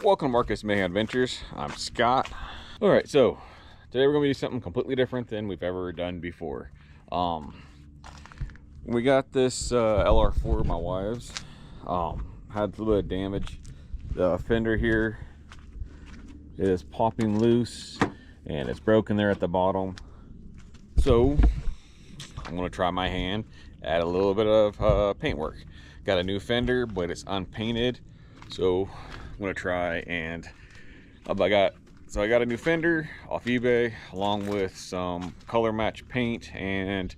Welcome to Marcus Mayhem Adventures. I'm Scott. Alright, so today we're going to do something completely different than we've ever done before. We got this LR4, my wife's. Had a little bit of damage. The fender here is popping loose and it's broken there at the bottom. So I'm going to try my hand at a little bit of paint work. Got a new fender, but it's unpainted. So I'm gonna try and I got a new fender off eBay along with some color match paint and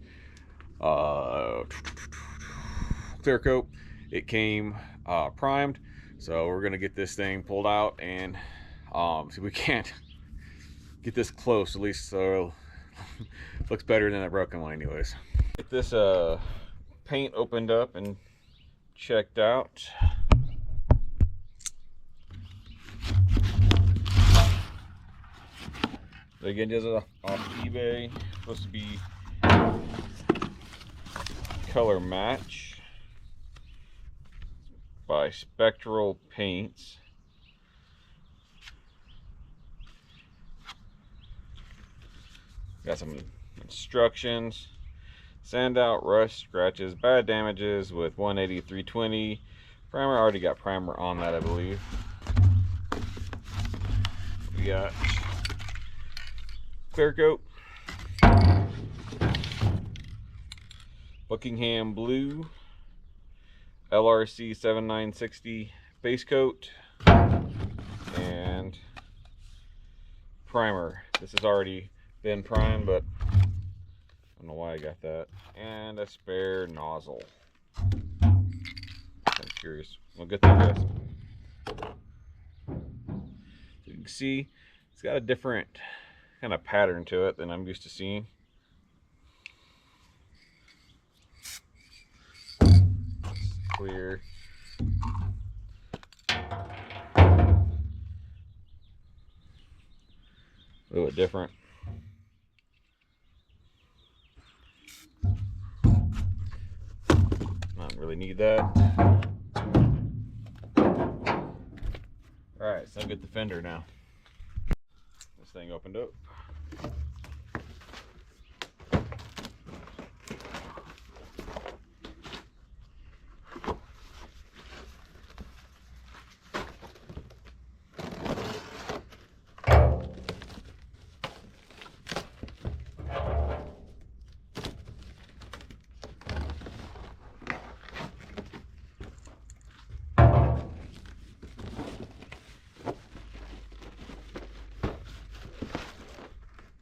clear coat. It came primed, so we're gonna get this thing pulled out and see if we can't get this close, at least so looks better than that broken one anyways. Get this paint opened up and checked out. So again, this is off eBay. Supposed to be color match by Spectral Paints. Got some instructions. Sand out rust, scratches, bad damages with 180 320. Primer, I already got primer on that, I believe. We got clear coat, Buckingham blue, LRC 7960 base coat, and primer. This has already been primed, but I don't know why I got that. And a spare nozzle. I'm curious. We'll get through this. So you can see it's got a different kind of pattern to it than I'm used to seeing. Clear. A little bit different. I don't really need that. Alright, so I'll get the fender now. This thing opened up.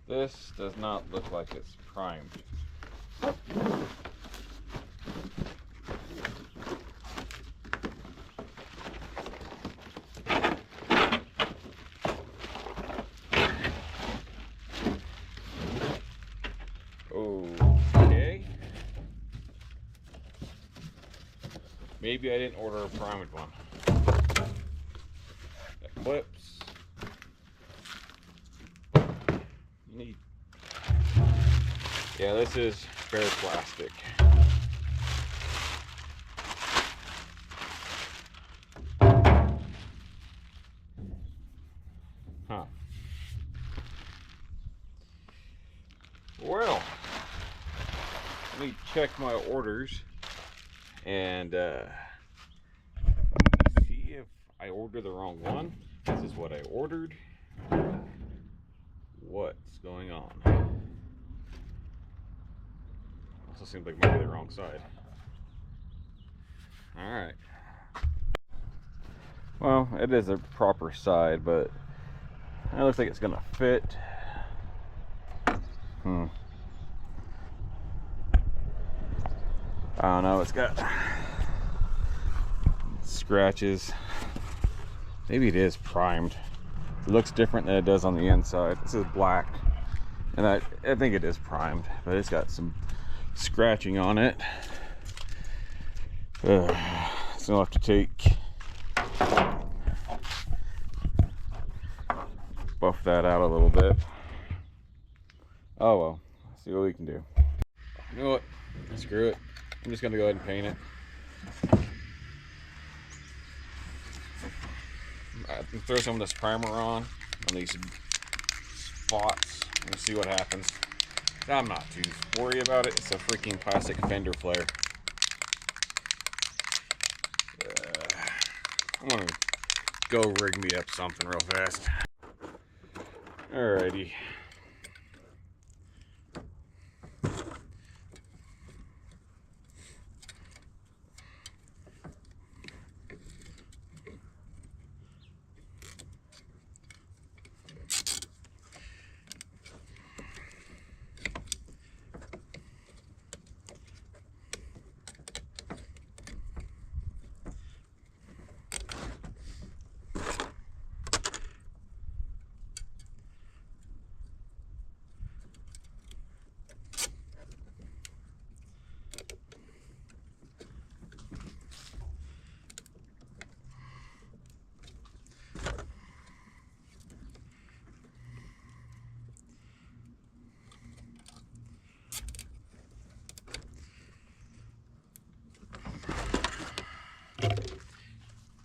This does not look like it's primed. Okay. Maybe I didn't order a primed one. That clips. Neat. Yeah, this is bare plastic. Huh. Well, let me check my orders and see if I ordered the wrong one. This is what I ordered. What's going on? Also seems like maybe the wrong side. Alright. Well, it is a proper side, but it looks like it's gonna fit. I don't know, it's got scratches. Maybe it is primed. It looks different than it does on the inside. This is black, and I think it is primed, but it's got some scratching on it. So I'll have to buff that out a little bit. Oh well, let's see what we can do. You know what? Screw it. I'm just gonna go ahead and paint it. throw some of this primer on these spots and see what happens. I'm not too worried about it. It's a freaking plastic Fender flare. I'm gonna go rig me up something real fast. Alrighty.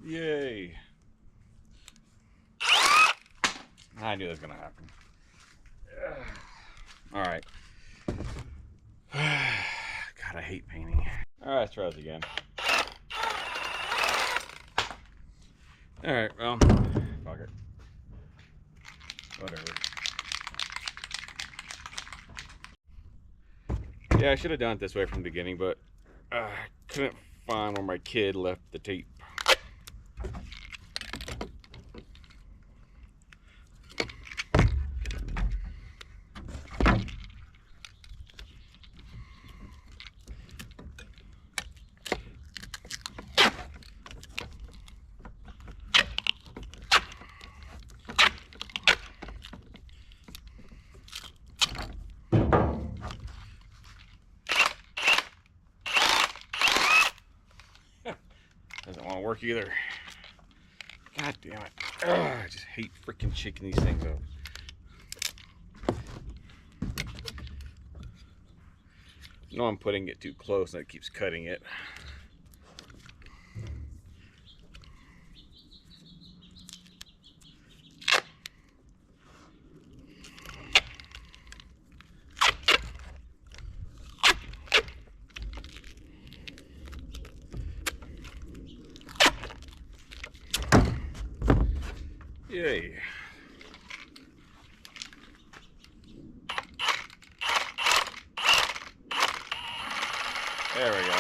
Yay. I knew that was gonna happen. Alright. God, I hate painting. Alright, let's try this again. Alright, well, fuck it. Whatever. Yeah, I should have done it this way from the beginning, but I couldn't find where my kid left the tape. Doesn't want to work either. God damn it. Ugh, I just hate freaking shaking these things up. I know I'm putting it too close and it keeps cutting it. Yay. There we go.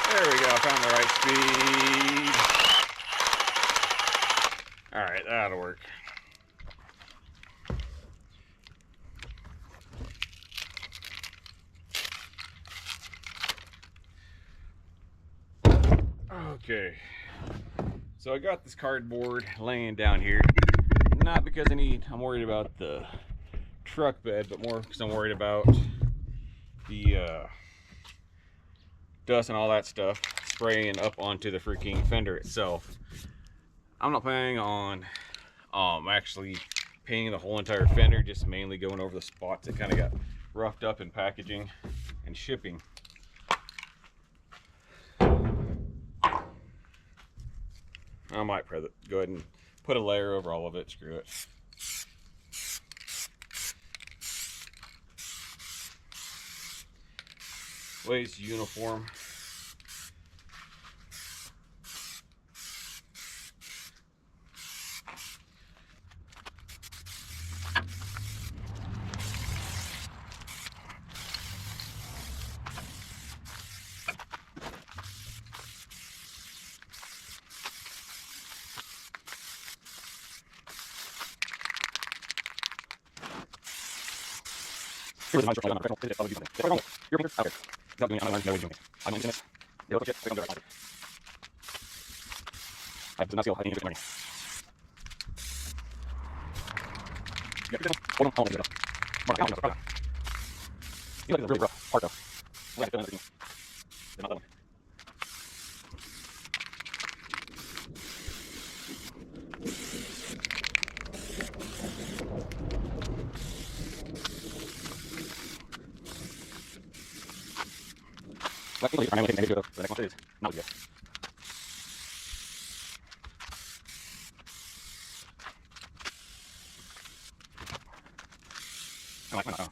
There we go, found the right speed. Alright, that'll work. Okay, so I got this cardboard laying down here, not because I'm worried about the truck bed, but more because I'm worried about the dust and all that stuff spraying up onto the freaking fender itself. I'm not planning on actually painting the whole entire fender, just mainly going over the spots that kind of got roughed up in packaging and shipping. I might go ahead and put a layer over all of it, screw it. Ways uniform. That's not still. I need to get it. Hold on, you know, it's really rough part though. Not that one. I'm going to take though. The next one is not good. I like my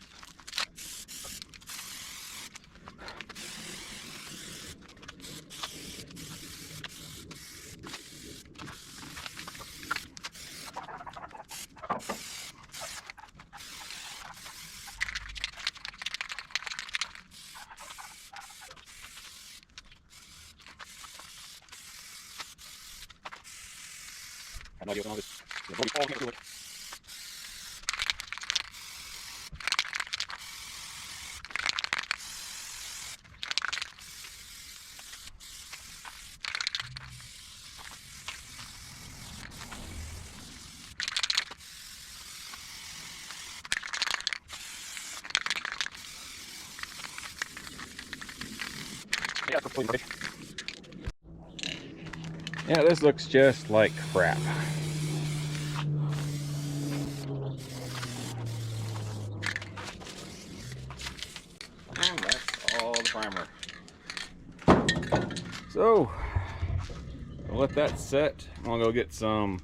I have no idea what this. There's nobody falling into it. Yeah, it's completely right. Yeah, this looks just like crap. And that's all the primer. So, I'll let that set. I'm gonna go get some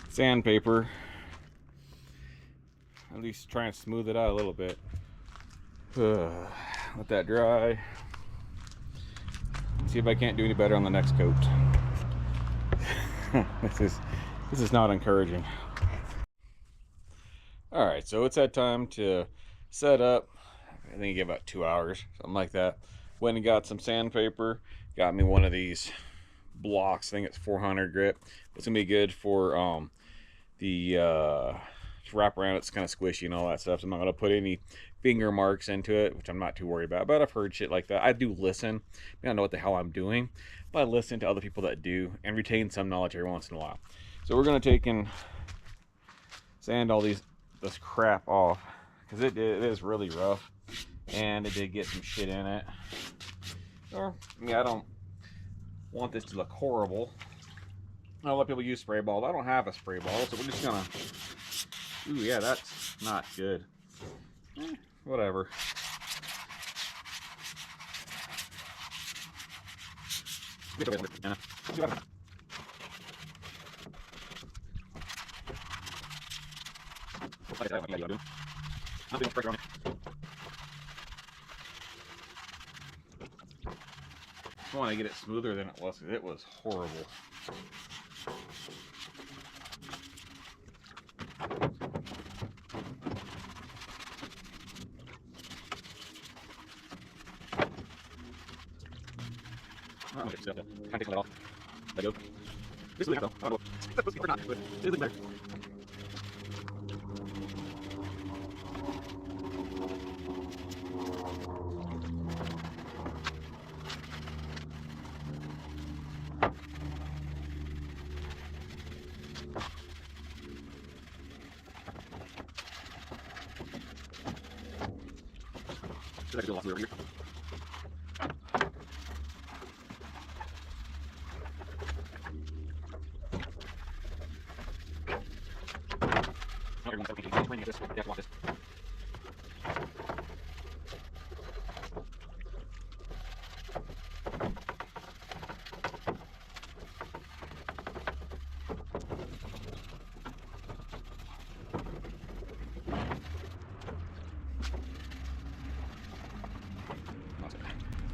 sandpaper. At least try and smooth it out a little bit. Let that dry. See if I can't do any better on the next coat. This is not encouraging. All right, so it's that time to set up. I think you get about 2 hours, something like that. Went and got some sandpaper. Got me one of these blocks. I think it's 400 grit. It's gonna be good for the wrap around. It's kind of squishy and all that stuff. So I'm not gonna put any finger marks into it, which I'm not too worried about. But I've heard shit like that. I do listen. I don't know what the hell I'm doing, but I listen to other people that do and retain some knowledge every once in a while. So we're gonna take and sand all this crap off because it is really rough and it did get some shit in it. Or I mean, I don't want this to look horrible. A lot of people use spray balls. I don't have a spray ball, so we're just gonna. Ooh, yeah, that's not good. Whatever. I want to get it smoother than it was because it was horrible. I'm going to kind of take that off. Let go. This is the though. I don't know if that's or not, but it is better. I could do a lot over here.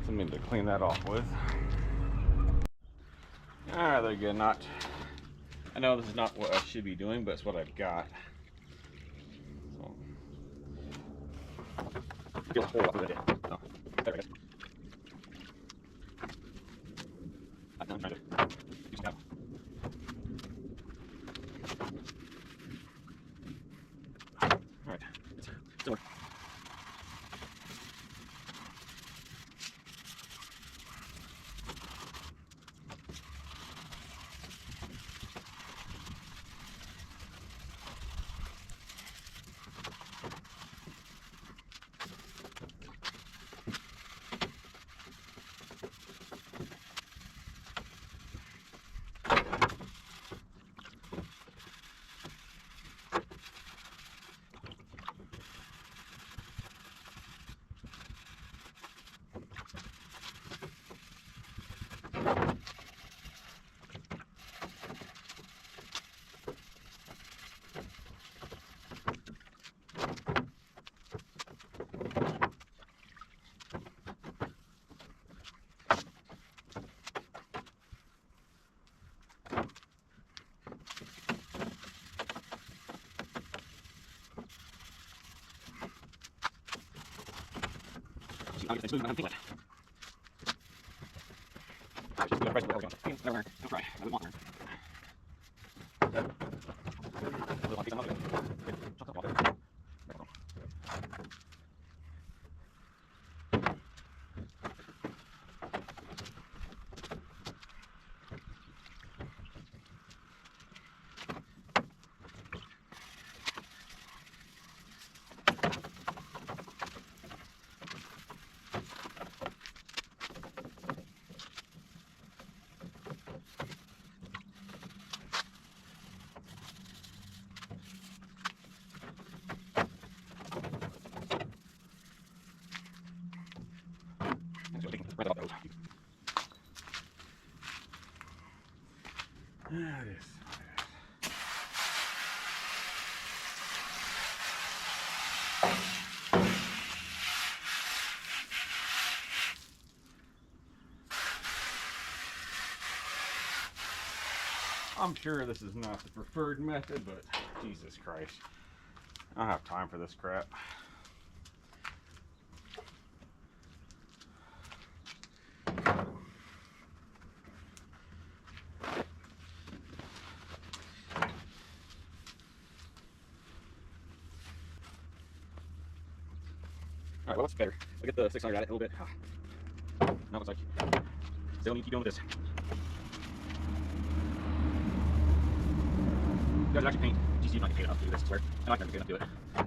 Something to clean that off with. Alright, they're good. Not. I know this is not what I should be doing, but it's what I've got. So. Feel a whole lot of it. Oh, there it is. I'm trying to use that. Alright. Still. There it is. I'm sure this is not the preferred method, but Jesus Christ, I don't have time for this crap. Alright, well, that's better. I'll get the 600 at it a little bit. Now it's like, still need to keep going with this. You guys actually paint. GC's not getting paid enough to do this, I swear. I'm not going to get enough to do it.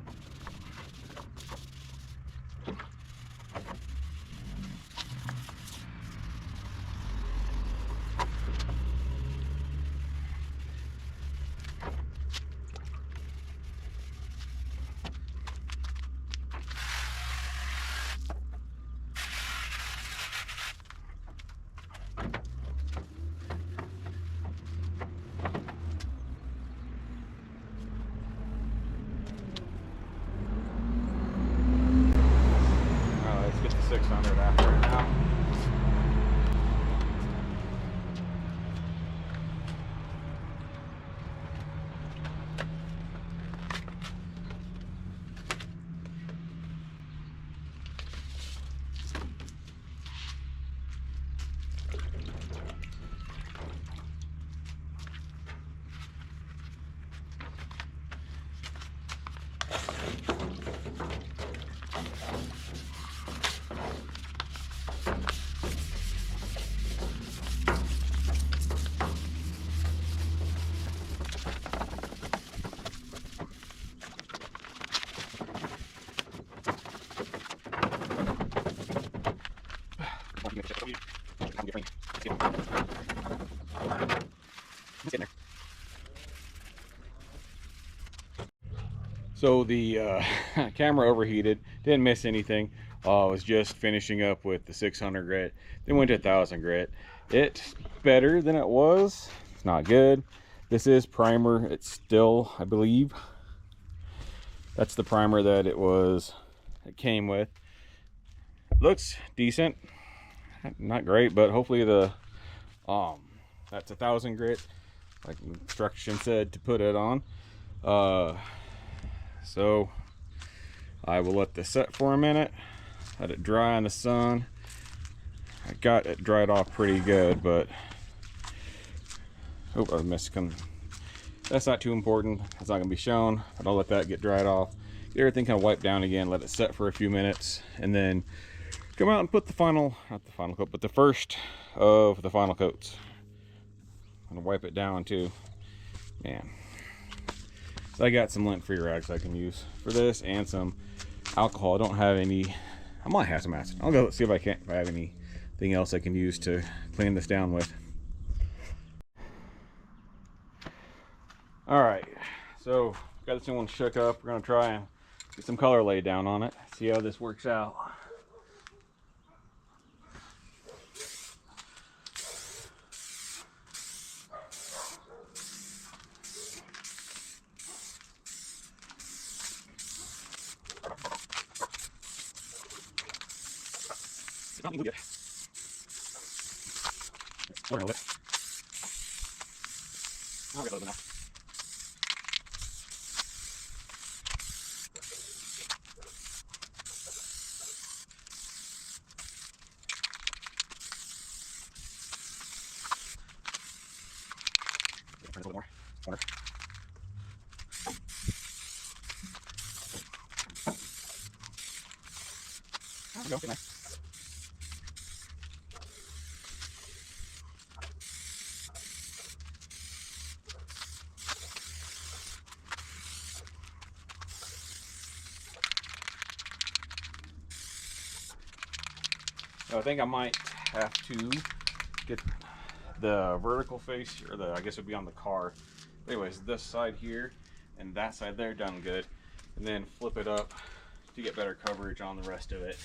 Let's get the 600 after it now. So the camera overheated, didn't miss anything. Was just finishing up with the 600 grit, then went to 1000 grit. It's better than it was. It's not good. This is primer. It's still, I believe, that's the primer that it came with. Looks decent, not great, but hopefully the that's 1000 grit, like the instruction said to put it on. So I will let this set for a minute, let it dry in the sun. I got it dried off pretty good, but oh, I missed. That's not too important. It's not gonna be shown, but I'll let that get dried off, get everything kind of wiped down again, let it set for a few minutes, and then come out and put the final, not the final coat, but the first of the final coats. I'm gonna wipe it down too, man. So I got some lint-free rags I can use for this, and some alcohol. I don't have any. I might have some acid. I'll go see if I have anything else I can use to clean this down with. All right, so got this new one shook up. We're gonna try and get some color laid down on it. See how this works out. Not good. Or a little bit. I'll get a little bit now. a little more. Corner. There we go. Get nice. I think I might have to get the vertical face, or I guess it would be on the car. Anyways, this side here and that side there done good, and then flip it up to get better coverage on the rest of it.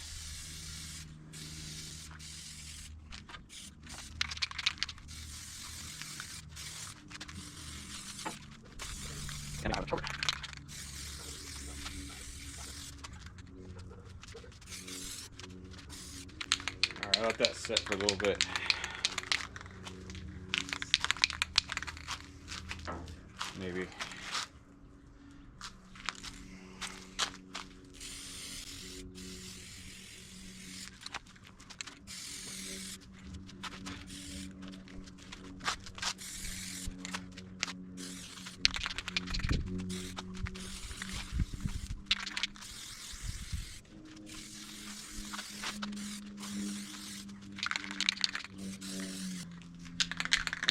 And I have it covered. Alright, let that set for a little bit. Maybe.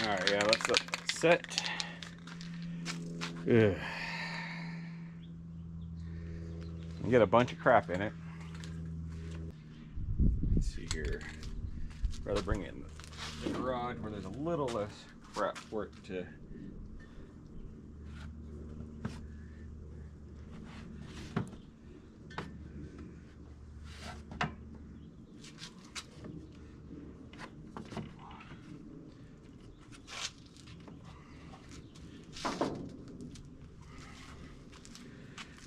Alright, yeah, let's let that set. Ugh. You get a bunch of crap in it. Let's see here. Rather bring it in the garage where there's a little less crap for it to.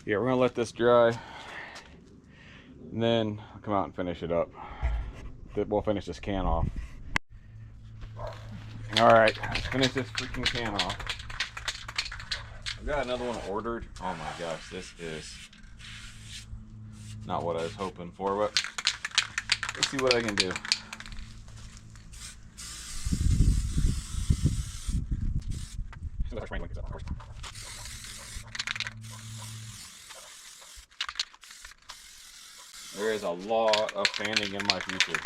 Yeah, we're gonna let this dry, and then I'll come out and finish it up. We'll finish this can off. Alright, let's finish this freaking can off. I've got another one ordered. Oh my gosh, this is not what I was hoping for, but let's see what I can do. There is a lot of fanning in my future.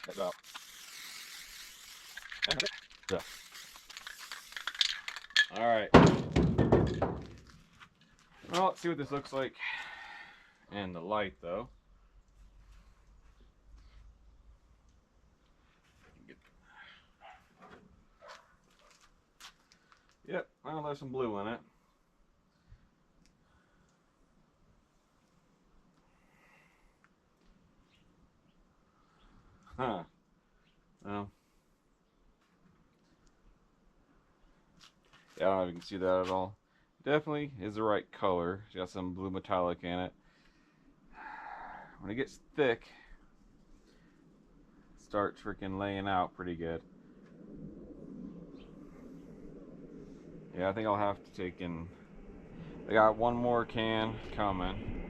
That's up. Yeah. All right. Well, let's see what this looks like in the light, though. Yep, well, there's some blue in it. Huh. Well. Yeah, I don't know if you can see that at all. Definitely is the right color. It's got some blue metallic in it. When it gets thick, it starts freaking laying out pretty good. Yeah, I think I'll have to take in. I got one more can coming.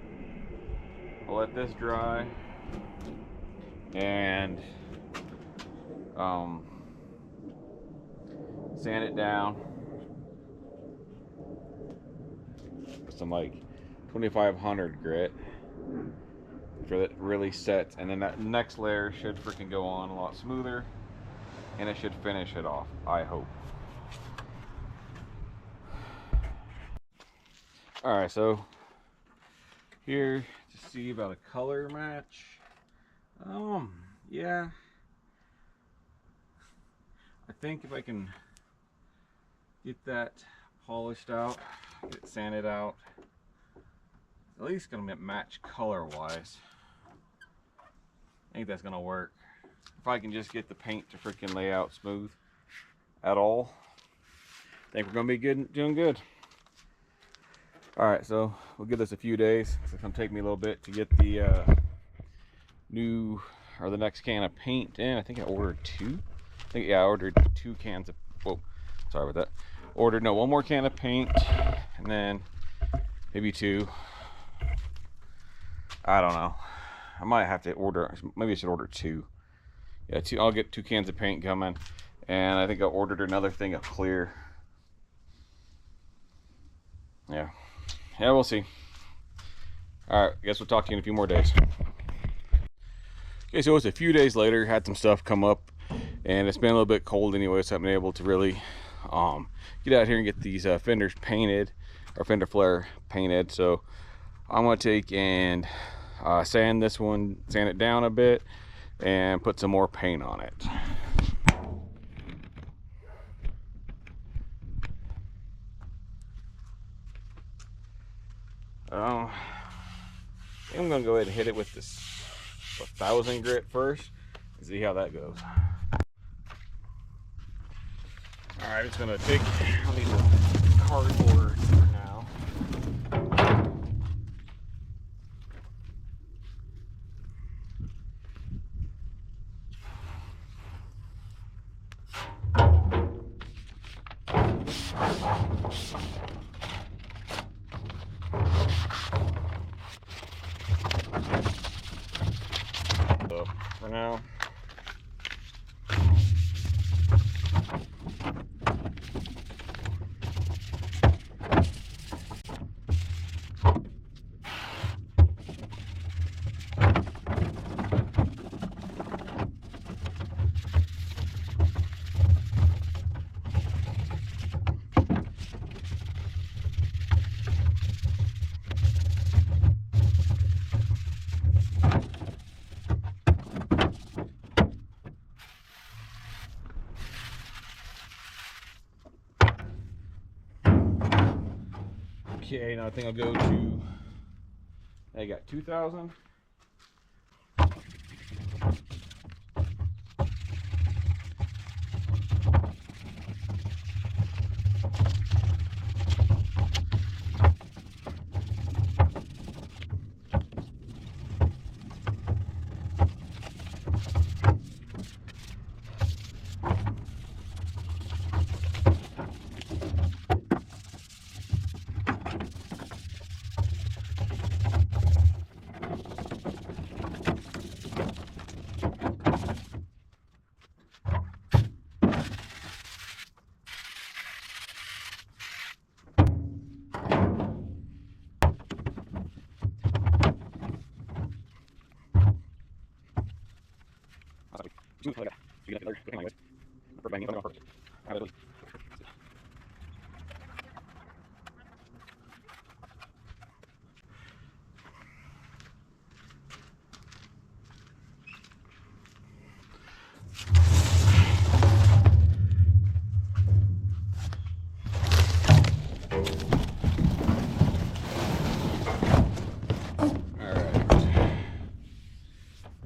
I'll let this dry and sand it down with some like 2500 grit for that really sets, and then that next layer should freaking go on a lot smoother, and it should finish it off, I hope. Alright, so here to see about a color match. Yeah, I think if I can get that polished out, get it sanded out, at least gonna match color wise. I think that's gonna work. If I can just get the paint to freaking lay out smooth at all, I think we're gonna be good, doing good. All right, so we'll give this a few days. It's gonna take me a little bit to get the the next can of paint in. I think I ordered two. I ordered 2 cans of. Whoa, sorry about that. Ordered one more can of paint, and then maybe 2. I don't know. I might have to order, maybe I should order 2. Yeah, 2. I'll get 2 cans of paint coming, and I think I ordered another thing of clear. Yeah, we'll see. All right, I guess we'll talk to you in a few more days. Okay, so it's a few days later. Had some stuff come up, and it's been a little bit cold anyway, so I haven't been able to really get out here and get these fenders painted, or fender flare painted. So I'm gonna take and sand this one, sand it down a bit, and put some more paint on it. I'm gonna go ahead and hit it with this 1000 grit first and see how that goes. All right, it's gonna take, I'll need the cardboard for now. So for now, okay, now I think I'll go to, I got 2000.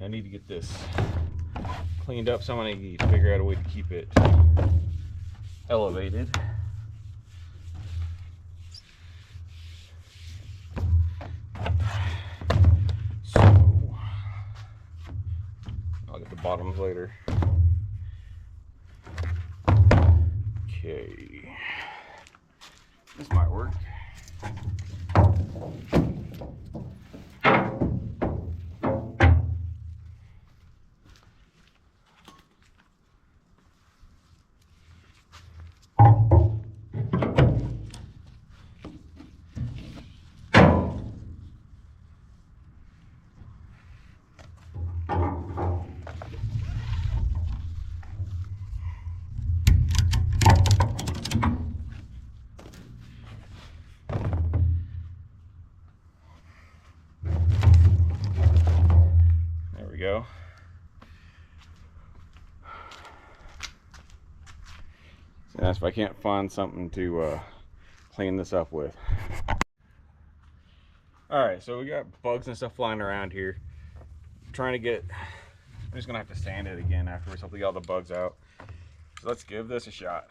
I need to get this cleaned up, so I'm going to need to figure out a way to keep it elevated. So I'll get the bottoms later. Okay, this might work. Go. So that's if I can't find something to clean this up with. Alright, so we got bugs and stuff flying around here. I'm trying to get, I'm just gonna have to sand it again afterwards, hopefully get all the bugs out. So let's give this a shot.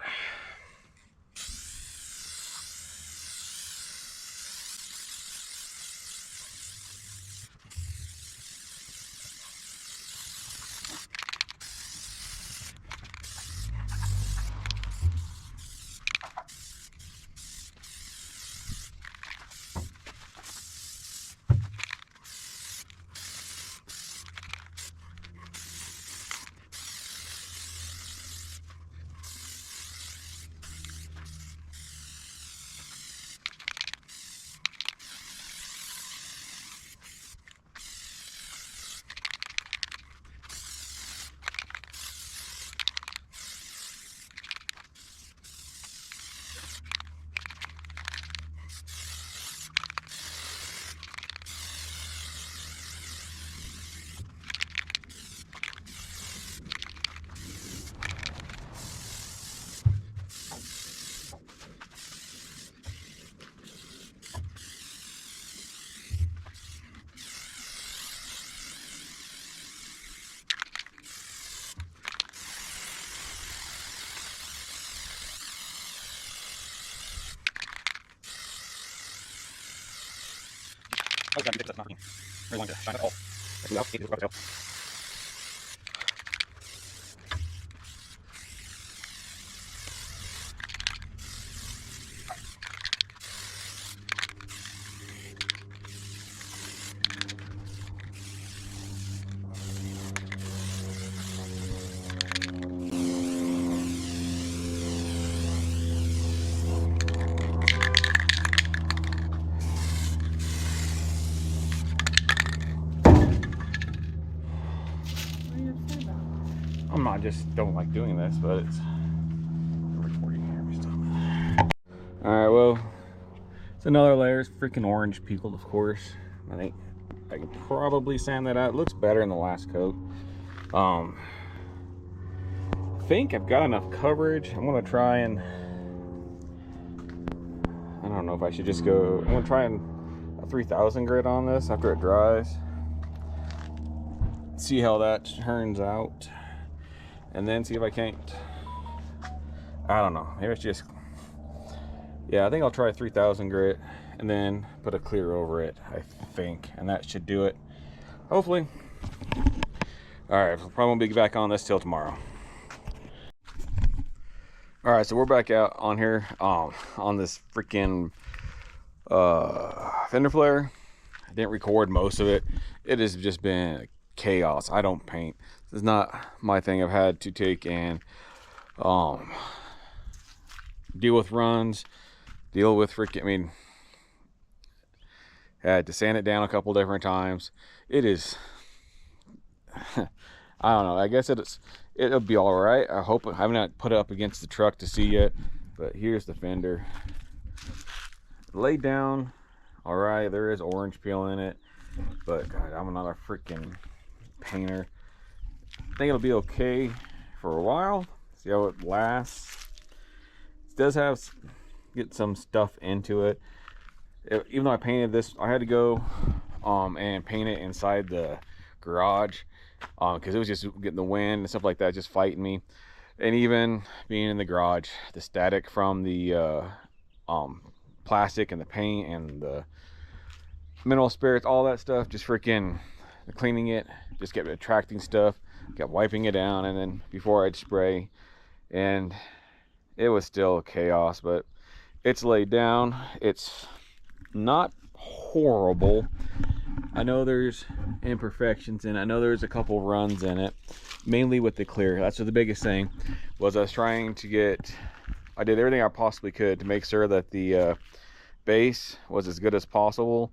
I just don't like doing this, but it's recording here. Alright, well, it's another layer. It's freaking orange peeled, of course. I think I can probably sand that out. It looks better in the last coat. I think I've got enough coverage. I'm gonna try and, I don't know if I should just go, I'm gonna try and a 3000 grit on this after it dries. See how that turns out. And then see if I can't, I don't know, maybe it's just, yeah, I think I'll try 3000 grit and then put a clear over it, I think, and that should do it, hopefully. All right, we'll probably won't be back on this till tomorrow. All right, so we're back out on here on this freaking fender flare. I didn't record most of it. It has just been chaos. I don't paint. This is not my thing. I've had to take and deal with runs, deal with freaking, I mean, had to sand it down a couple different times. It is, I don't know, I guess it'll be all right. I hope. I have not put it up against the truck to see yet, but here's the fender laid down. All right, there is orange peel in it, but God, I'm not a freaking painter. I think it'll be okay for a while. See how it lasts. It does have get some stuff into it. Even though I painted this, I had to go and paint it inside the garage because it was just getting the wind and stuff like that, just fighting me. And even being in the garage, the static from the plastic and the paint and the mineral spirits, all that stuff, just freaking cleaning it, just kept attracting stuff, kept wiping it down, and then before I'd spray, and it was still chaos. But it's laid down. It's not horrible. I know there's imperfections and I know there's a couple runs in it, mainly with the clear. That's what the biggest thing was. I was trying to get, I did everything I possibly could to make sure that the base was as good as possible.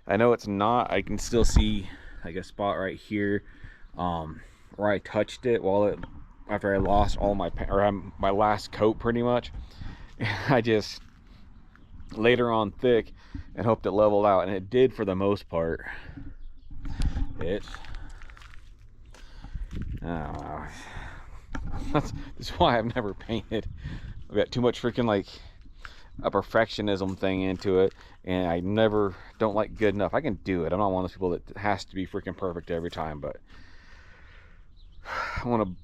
I know it's not. I can still see like a spot right here where I touched it after I lost all my my last coat pretty much. I just laid her on thick and hoped it leveled out, and it did for the most part. That's why I've never painted. I've got too much freaking like a perfectionism thing into it, and I don't like good enough. I can do it. I'm not one of those people that has to be freaking perfect every time, but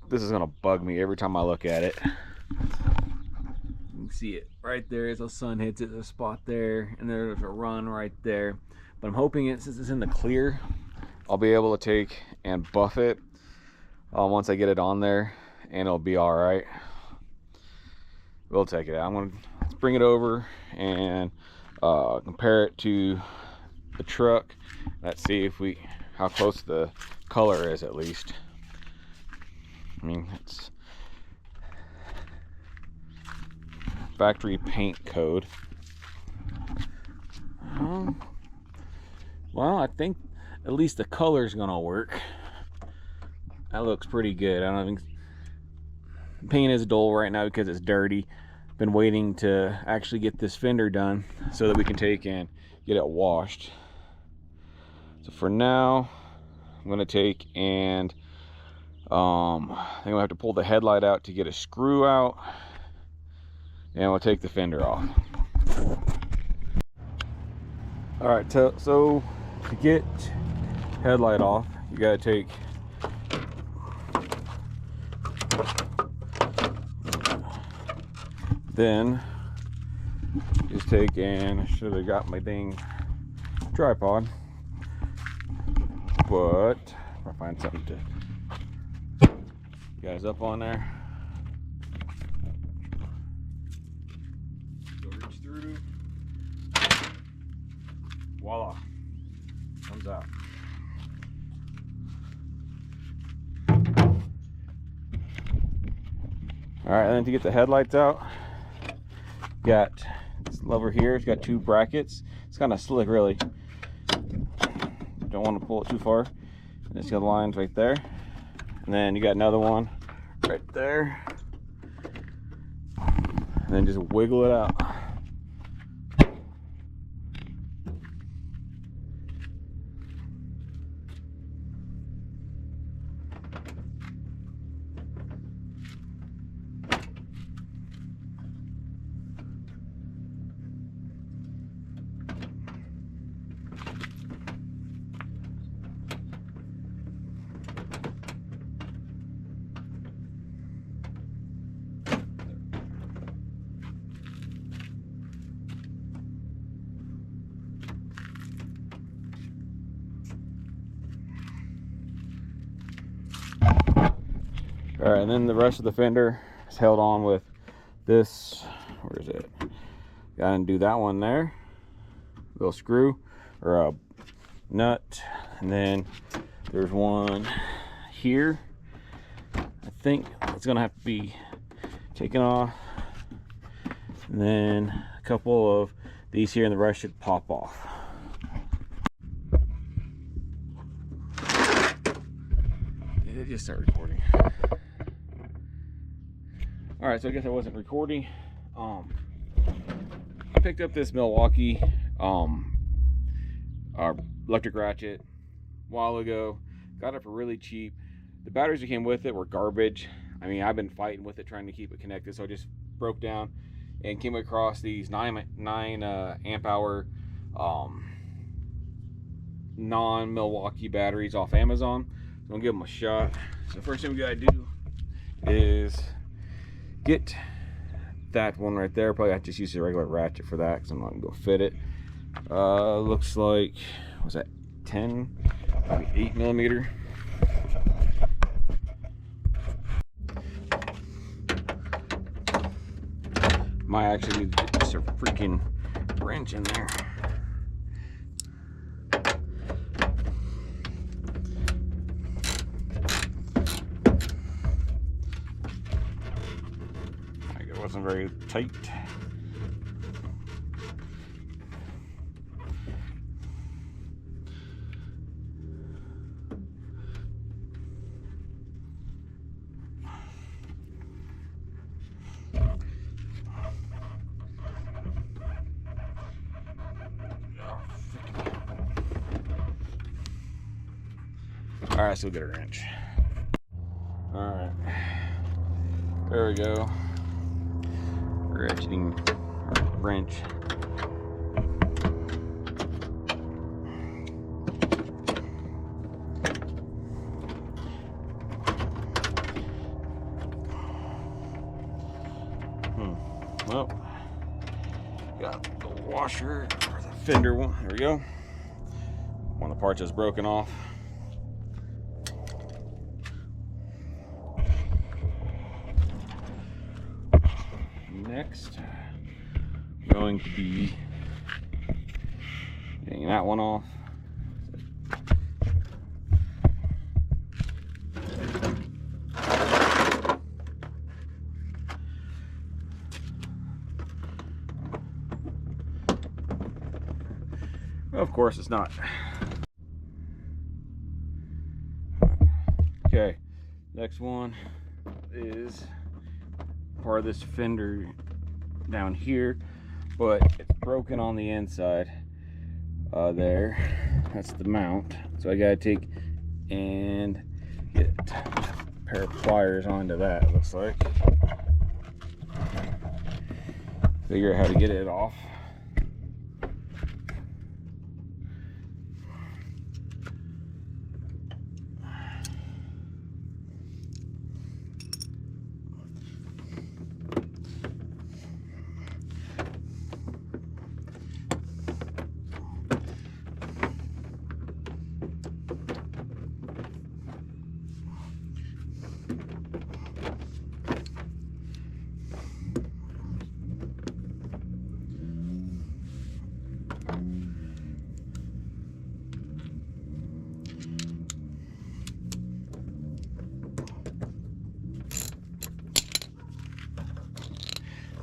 this is gonna bug me every time I look at it. You can see it right there as the sun hits it, a spot there, and there's a run right there. But I'm hoping since it's in the clear, I'll be able to take and buff it once I get it on there, and it'll be all right. We'll take it out. Let's bring it over and compare it to the truck. Let's see how close the color is, at least. I mean, it's factory paint code. Well, I think at least the color's gonna work. That looks pretty good. I don't think paint is dull right now because it's dirty. Been waiting to actually get this fender done so that we can take and get it washed. So for now, I'm gonna take and I think I'm gonna have to pull the headlight out to get a screw out, and we'll take the fender off. All right, so to get headlight off, you gotta take then just take and I should have got my dang tripod, but if I find something to guys up on there, so reach through, voila, comes out. All right, and then to get the headlights out, got this lever here. It's got two brackets. It's kind of slick, really. Don't want to pull it too far. And it's got lines right there. And then you got another one right there. And then just wiggle it out. All right, and then the rest of the fender is held on with this. Where is it? Got to undo that one there. Little screw or a nut, and then there's one here. I think it's gonna have to be taken off, and then a couple of these here, and the rest should pop off. It just started recording. All right, so I guess I wasn't recording. I picked up this Milwaukee electric ratchet a while ago. Got it for really cheap. The batteries that came with it were garbage. I mean, I've been fighting with it trying to keep it connected, so I just broke down and came across these 9 amp hour non-Milwaukee batteries off Amazon. So I'm gonna give them a shot. So the first thing we gotta do is get that one right there. Probably I just use a regular ratchet for that because I'm not gonna go fit it. Looks like, what's that, 10, maybe 8mm. Might actually need to get just a freaking wrench in there. It wasn't very tight. All right, so we'll get a wrench. All right, there we go. Ratcheting wrench. Well, got the washer or the fender one. There we go. One of the parts is broken off. Next, I'm going to be getting that one off. Of course, it's not. Okay, next one is part of this fender down here, but it's broken on the inside. There, that's the mount. So I gotta take and get a pair of pliers onto that, it looks like. Figure out how to get it off.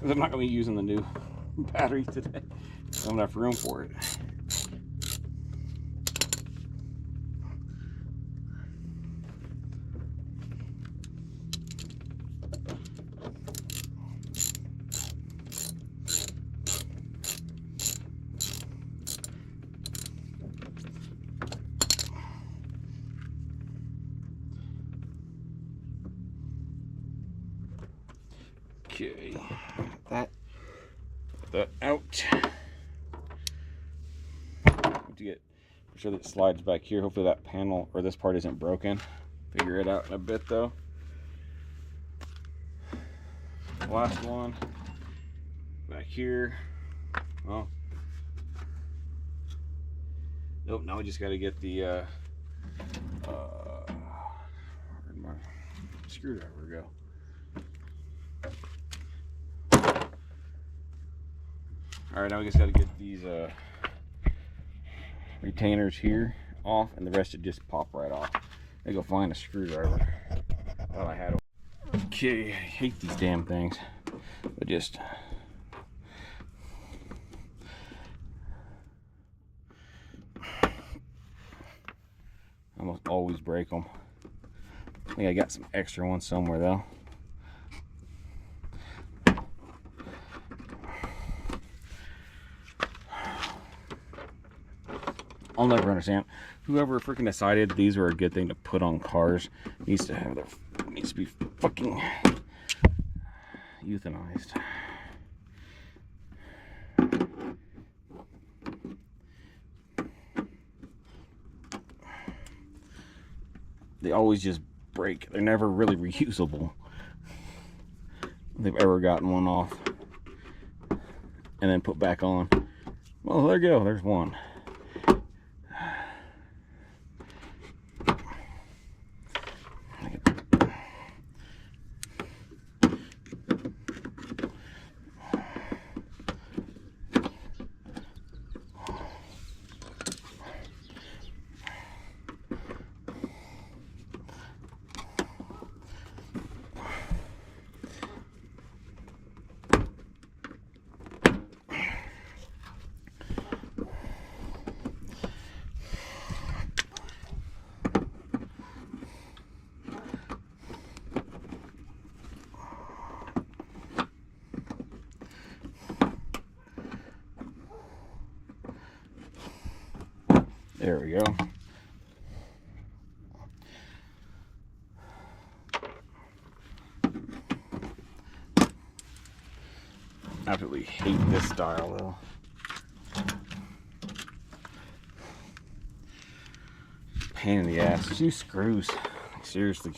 I'm not going to be using the new battery today. I don't have enough room for it. Okay, that out. To get sure that it slides back here. Hopefully that panel or this part isn't broken. Figure it out in a bit though. Last one back here. Well, nope. Now we just got to get the where'd my screwdriver go? All right, now we just got to get these retainers here off, and the rest should just pop right off. I go find a screwdriver. Thought I had one. Okay, I hate these damn things, but just almost always break them. I think I got some extra ones somewhere though. I'll never understand. Whoever freaking decided these were a good thing to put on cars needs to be fucking euthanized. They always just break. They're never really reusable. If they've ever gotten one off and then put back on. Well, there you go. There's one. There we go. Absolutely hate this style though. Pain in the ass. 2 screws. Seriously.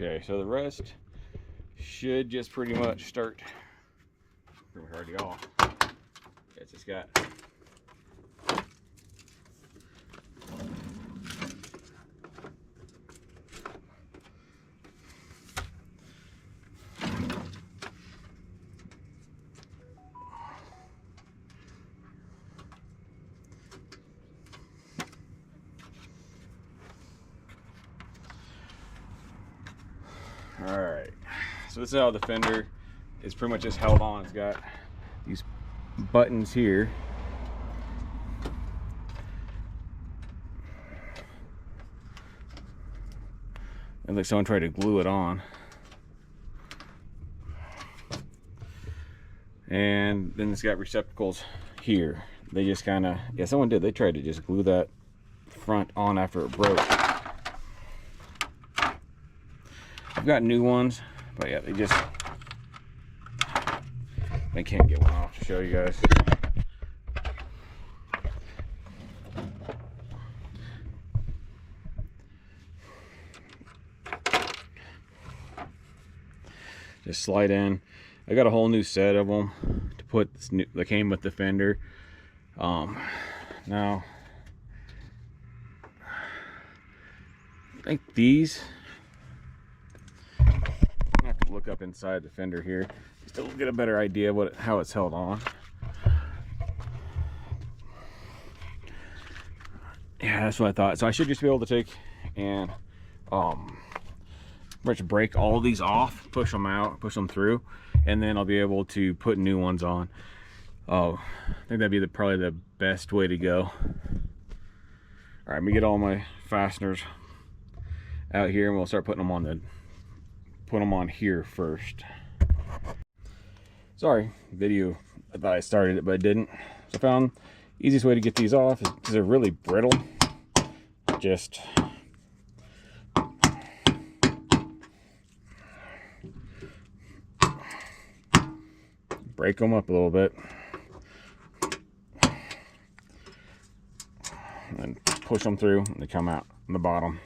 Okay, so the rest should just pretty much start pretty much already off. It's just got Alright, so this is how the fender is pretty much just held on. It's got these buttons here. And like someone tried to glue it on. And then it's got receptacles here. They just kind of, yeah, someone did. They tried to just glue that front on after it broke. I've got new ones, but yeah, I can't get one off to show you guys. just slide in. I got a whole new set of them to put this new, that came with the Fender. Now I think these, I'm gonna have to look up inside the Fender here just to get a better idea of how it's held on. Yeah, that's what I thought. So I should just be able to take and let's break all these off, push them out, push them through, and then I'll be able to put new ones on. Oh, I think that'd be probably the best way to go. All right, let me get all my fasteners out here, and we'll start putting them on here first. Sorry, video. I thought I started it, but I didn't. So I found the easiest way to get these off is because they're really brittle. Just break them up a little bit and push them through, and they come out on the bottom.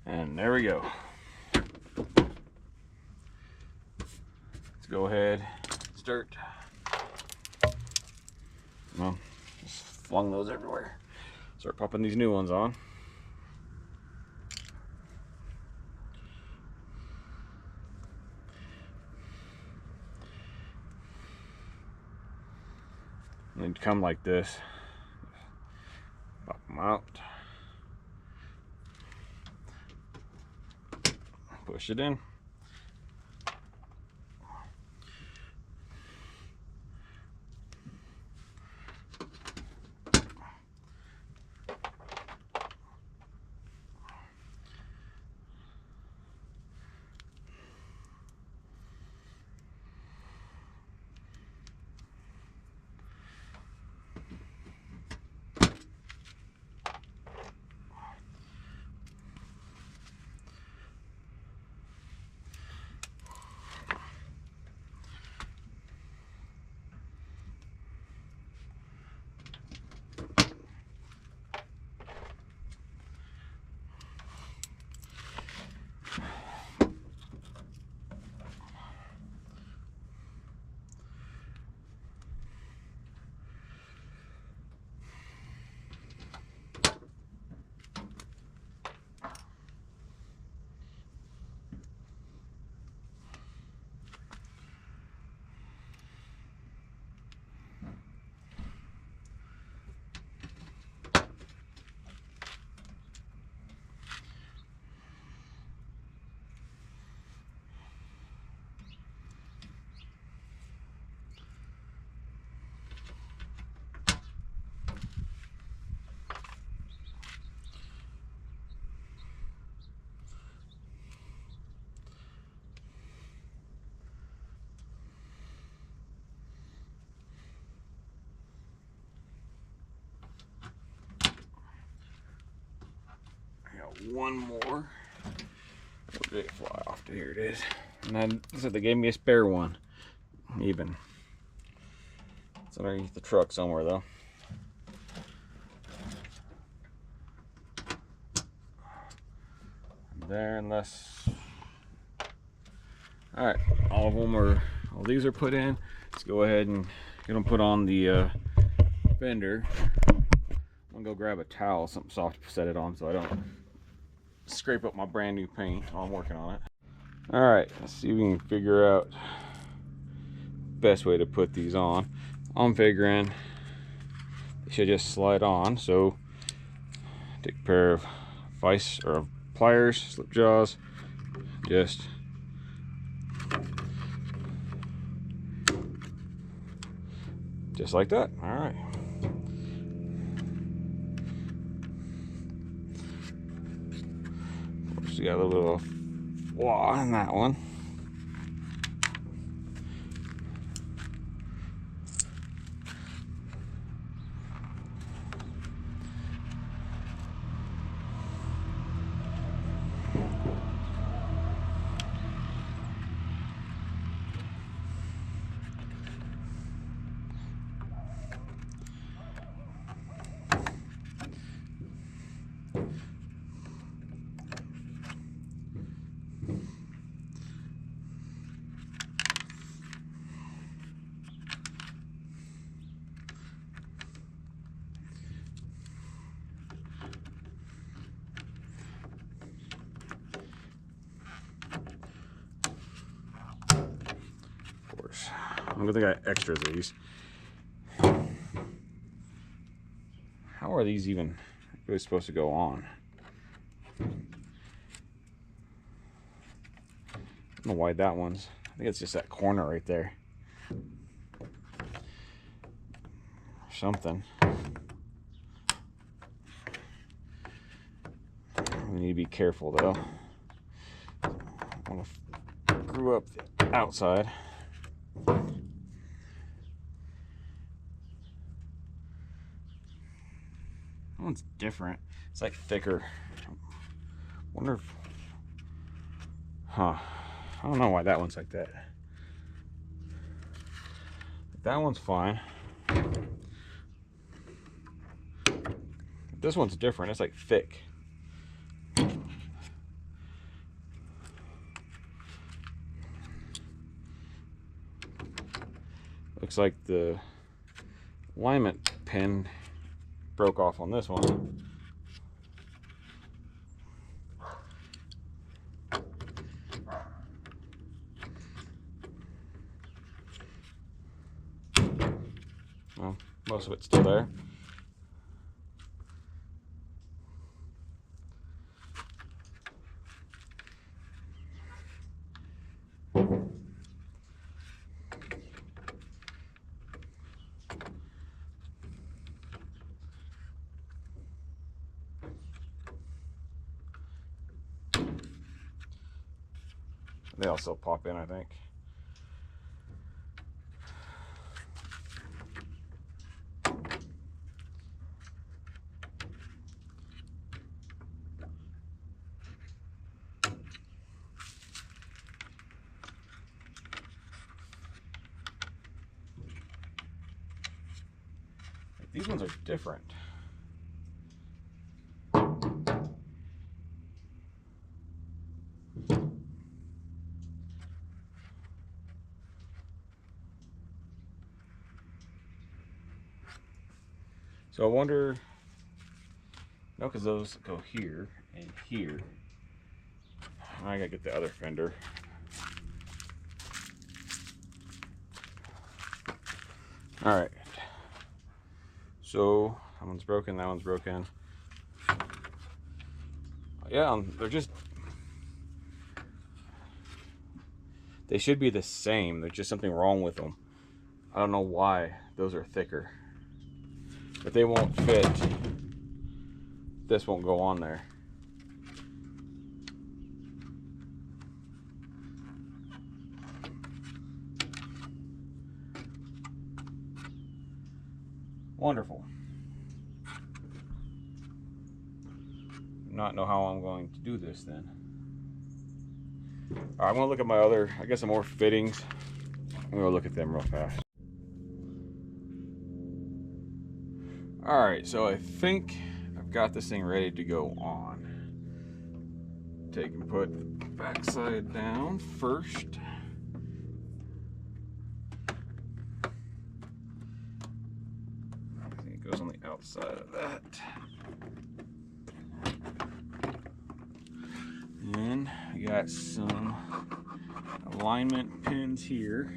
And there we go. Let's go ahead, start. Well, just flung those everywhere. Start popping these new ones on. And they'd come like this. Pop them out. Push it in. One more. Where did it fly off to? Here it is. And then so they gave me a spare one. Even. It's underneath the truck somewhere though. There, unless All right, all these are put in. Let's go ahead and get them put on the fender. I'm gonna go grab a towel, something soft to set it on so I don't scrape up my brand new paint while I'm working on it. All right, let's see if we can figure out best way to put these on. I'm figuring they should just slide on. So take a pair of vice or pliers, slip jaws, just like that. All right. Of course, you got a little bit of flaw in that one. I'm gonna think I got extras of these. How are these even really supposed to go on? I don't know why that one's. I think it's just that corner right there. Or something. We need to be careful though. I want to screw up the outside. That one's different. It's like thicker. Wonder if, I don't know why that one's like that. That one's fine. This one's different. It's like thick. Looks like the alignment pin broke off on this one. Well, most of it's still there. They also pop in, I think. These ones are different. So I wonder, no, because those go here and here. I gotta get the other fender. All right. So that one's broken, that one's broken. Yeah, they're just, they should be the same. There's just something wrong with them. I don't know why those are thicker. But they won't fit. This won't go on there. Wonderful. Not know how I'm going to do this then. All right, I'm gonna look at my other, I guess some more fittings. I'm gonna look at them real fast. All right, so I think I've got this thing ready to go on. Take and put the backside down first. side of that. And we got some alignment pins here.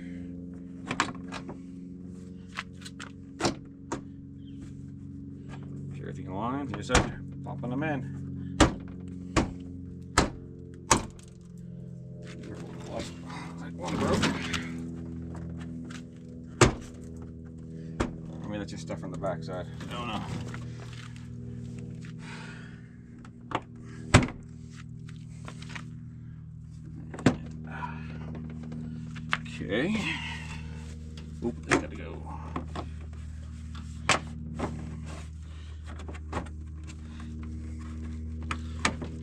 If everything aligns, just start popping them in. Like one broke. Maybe that's just stuff from the backside. I don't know. Okay. Oop, that's gotta go.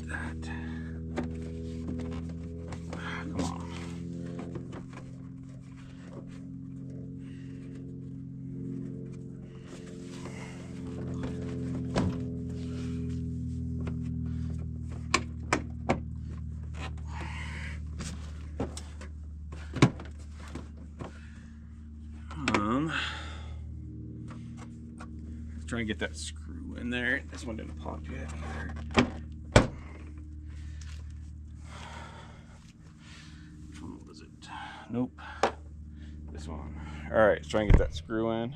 That. Come on. Trying to get that screw in there. This one didn't pop yet either. What was it? Nope. This one. All right, let's try and get that screw in.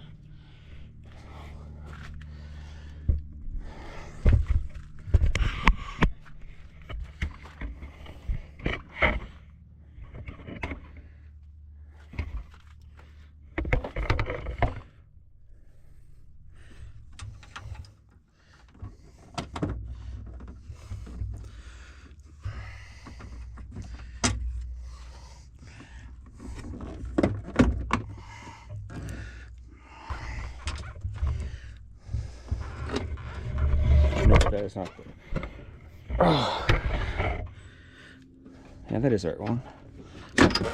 That is not good. Oh. Yeah, that is the right one. There we go.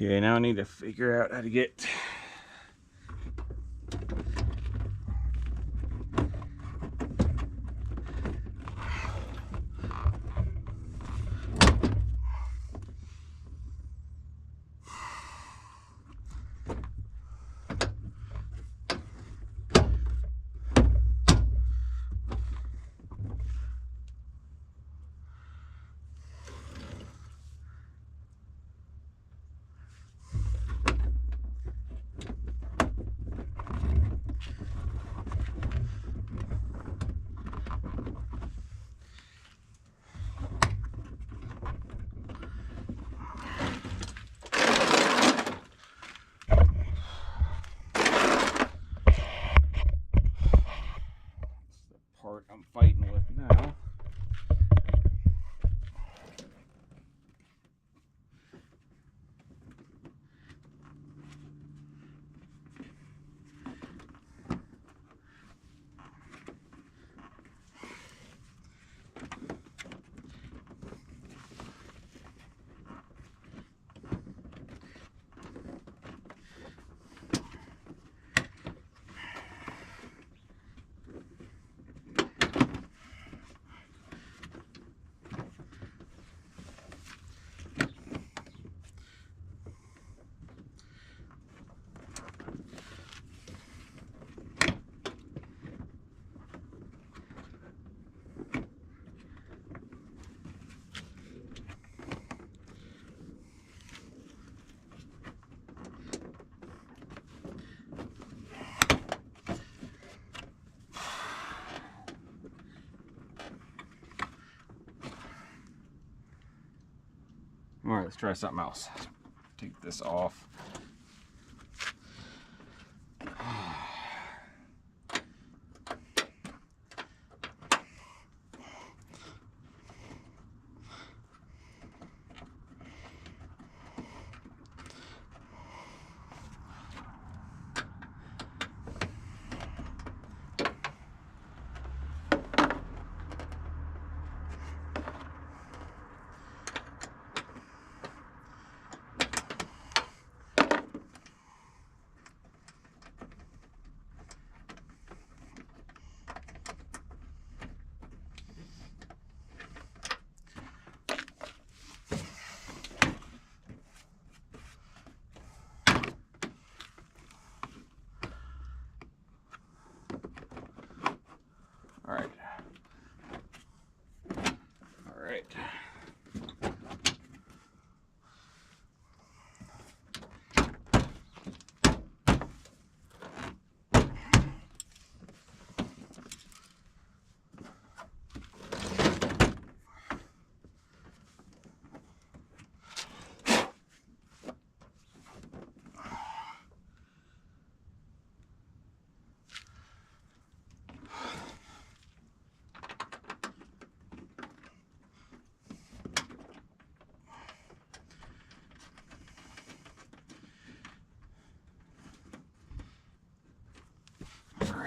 Okay, now I need to figure out how to get part I'm fighting with now. All right, let's try something else. Take this off.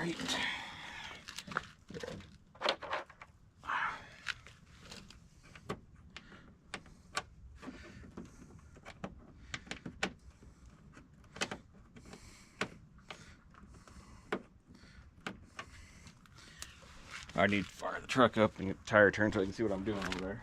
right. I need to fire the truck up and get the tire turned so I can see what I'm doing over there.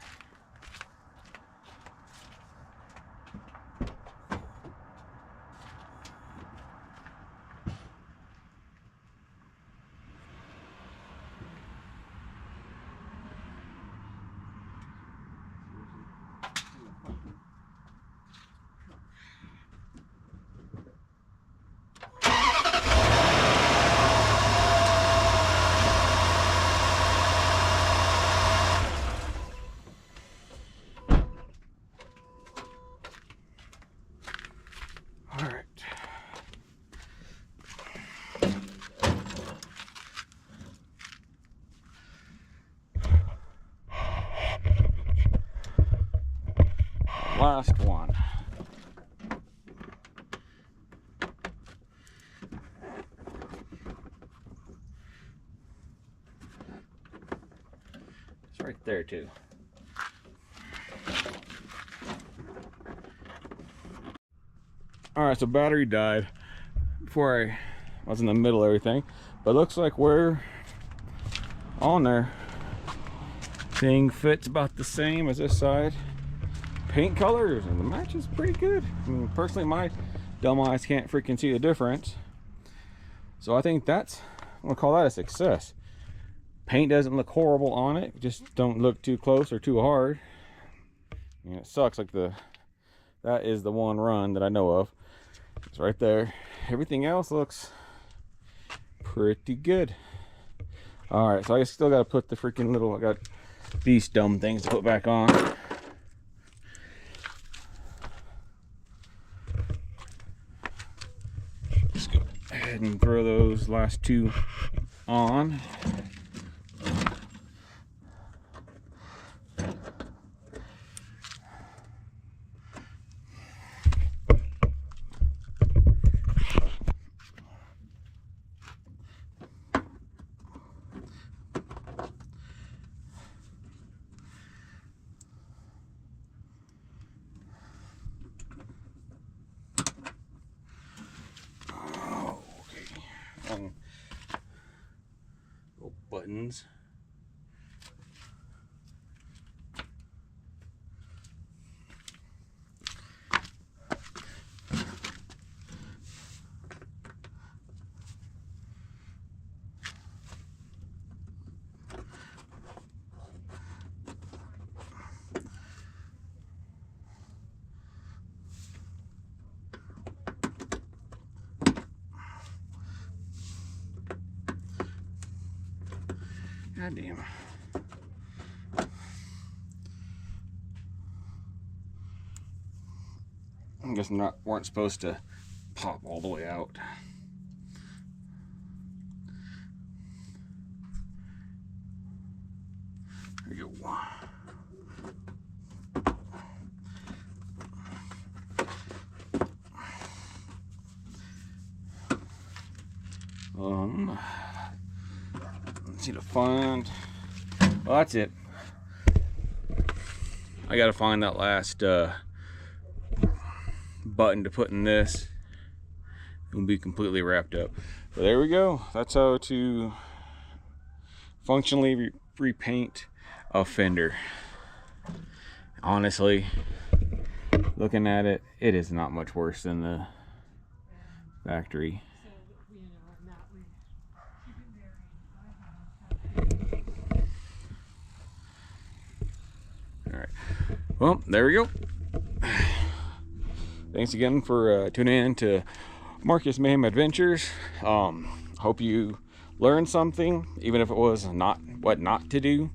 Last one. It's right there too. All right, so battery died before I was in the middle of everything, but it looks like we're on there. Thing fits about the same as this side. Paint colors and the match is pretty good. I mean, personally, my dumb eyes can't freaking see the difference, so I think I'm gonna call that a success. Paint doesn't look horrible on it, just don't look too close or too hard. And it sucks, like that is the one run that I know of. It's right there. Everything else looks pretty good. All right, so I still got to put the freaking I got these dumb things to put back on. Just go ahead and throw those last two on. Buttons. God damn. I guess weren't supposed to pop all the way out. There you go. Let's see to find. Well, that's it. I gotta find that last button to put in this. It'll be completely wrapped up. But there we go. That's how to functionally repaint a Fender. Honestly, looking at it, it is not much worse than the factory. All right. Well, there we go. Thanks again for tuning in to Marcus Mayhem Adventures. Hope you learned something, even if it was what not to do.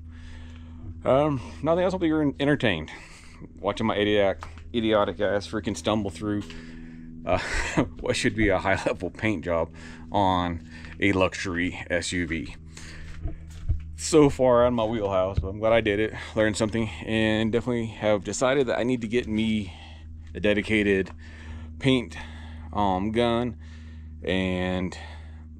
Nothing else. Hope you're entertained watching my idiotic ass freaking stumble through what should be a high-level paint job on a luxury SUV. So far out of my wheelhouse, but I'm glad I did it. Learned something, and definitely have decided that I need to get me a dedicated paint gun and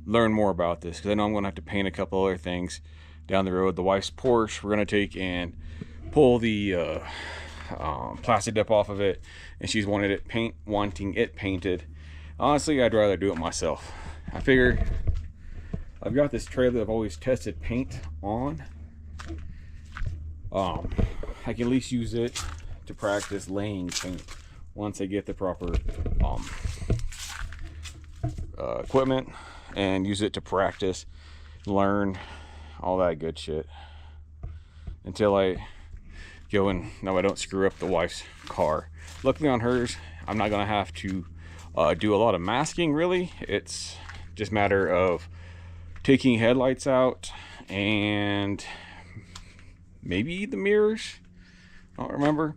learn more about this, because I know I'm gonna have to paint a couple other things down the road. The wife's Porsche, we're gonna take and pull the plastic dip off of it, and she's wanting it painted. Honestly, I'd rather do it myself. I figure I've got this trailer I've always tested paint on. I can at least use it to practice laying paint once I get the proper equipment, and use it to practice, learn all that good shit until I go and I don't screw up the wife's car. Luckily on hers, I'm not gonna have to do a lot of masking really. It's just a matter of taking headlights out and maybe the mirrors, I don't remember,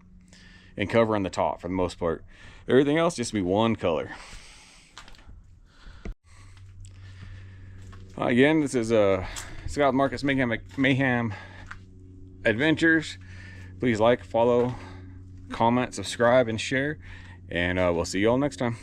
and covering the top for the most part. Everything else just be one color. Again, this is Scott Marcus Mayhem Adventures. Please like, follow, comment, subscribe, and share, and we'll see you all next time.